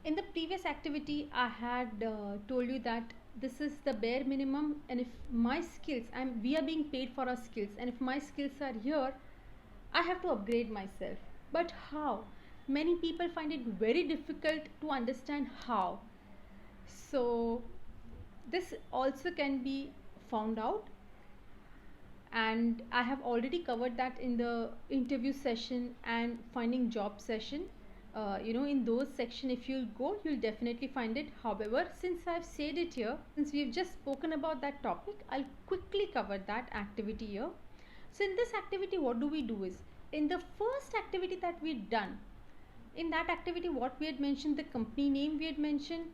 In the previous activity I had told you that this is the bare minimum, and if my skills, we are being paid for our skills, and if my skills are here, I have to upgrade myself. But how? Many people find it very difficult to understand how. So this also can be found out, and I have already covered that in the interview session and finding job session. In those section, if you go, you'll definitely find it. However, since I've said it here, since we've just spoken about that topic, I'll quickly cover that activity here. So in this activity, what do we do is, in the first activity that we'd done, in that activity what we had mentioned, the company name we had mentioned,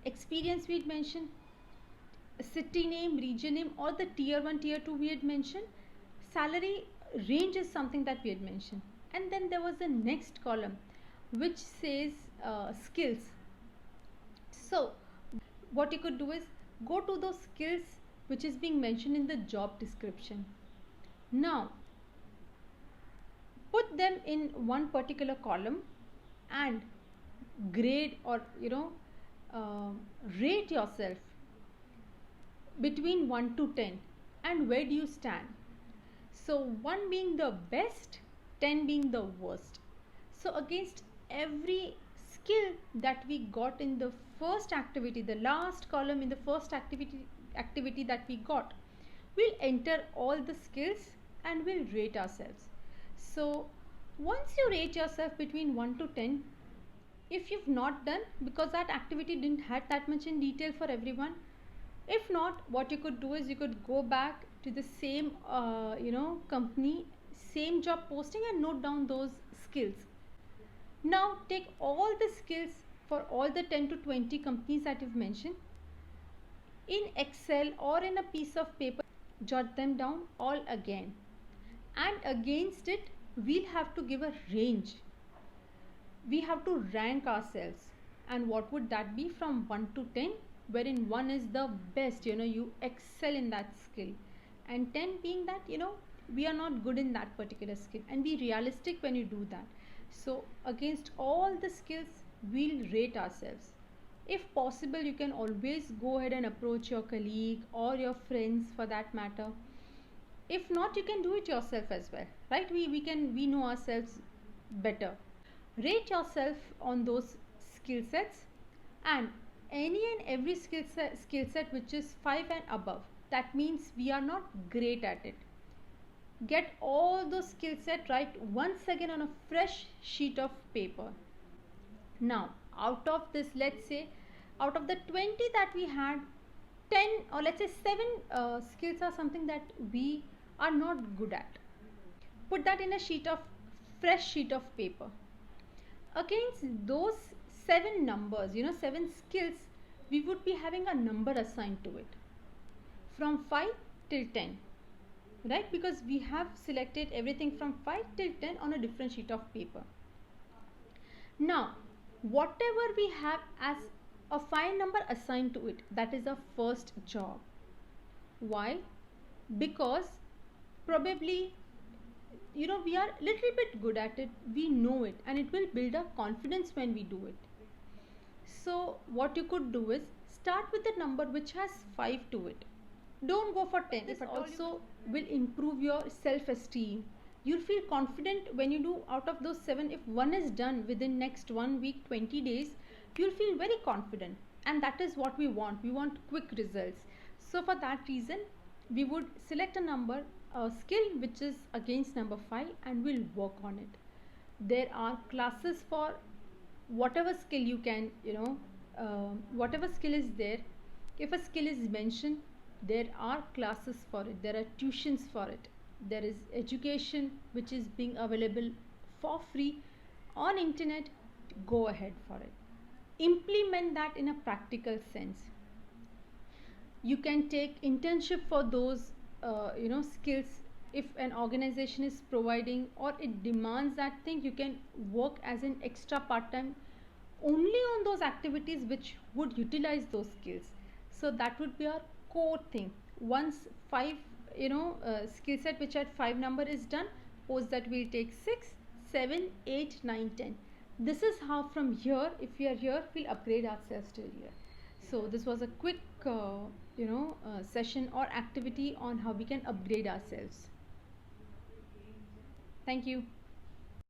experience we had mentioned, city name, region name, or the tier 1, tier 2 we had mentioned, salary range is something that we had mentioned, and then there was the next column which says skills. So what you could do is go to those skills which is being mentioned in the job description. Now put them in one particular column and grade, or rate yourself between 1 to 10, and where do you stand. So 1 being the best, 10 being the worst. So against every skill that we got in the first activity, the last column in the first activity that we got, we'll enter all the skills and we'll rate ourselves. So once you rate yourself between 1 to 10, if you've not done, because that activity didn't have that much in detail for everyone, if not, what you could do is you could go back to the same company, same job posting, and note down those skills. Now take all the skills for all the 10 to 20 companies that you've mentioned in Excel or in a piece of paper, jot them down all again, and against it we'll have to give a range. We have to rank ourselves, and what would that be? From 1 to 10, wherein 1 is the best, you excel in that skill, and 10 being that we are not good in that particular skill, and be realistic when you do that. So against all the skills we'll rate ourselves. If possible, you can always go ahead and approach your colleague or your friends for that matter. If not, you can do it yourself as well, right? We know ourselves better. Rate yourself on those skill sets, and any and every skill set which is 5 and above, that means we are not great at it. Get all those skill set right once again on a fresh sheet of paper. Now out of this, let's say out of the 20 that we had, 10 or let's say 7 skills are something that we are not good at. Put that in a fresh sheet of paper. Against those 7 numbers, 7 skills, we would be having a number assigned to it from 5 till 10, right? Because we have selected everything from 5 till 10 on a different sheet of paper. Now whatever we have as a 5 number assigned to it, that is our first job. Why? Because probably we are a little bit good at it, we know it, and it will build our confidence when we do it. So what you could do is start with the number which has 5 to it. Don't go for 10. This also will improve your self-esteem. You'll feel confident when you do. Out of those 7, if 1 is done within next 1 week, 20 days, you'll feel very confident, and that is what we want. We want quick results. So for that reason, we would select a number, a skill which is against number 5, and we'll work on it. There are classes for whatever skill you can, whatever skill is there. If a skill is mentioned, there are classes for it, there are tuitions for it, there is education which is being available for free on internet. Go ahead for it, implement that in a practical sense. You can take internship for those skills. If an organization is providing or it demands that thing, you can work as an extra part-time only on those activities which would utilize those skills. So that would be our core thing. Once 5 skill set which at 5 number is done, post that we'll take 6, 7, 8, 9, 10. This is how from here, if we are here, we'll upgrade ourselves till here. So this was a quick session or activity on how we can upgrade ourselves. Thank you.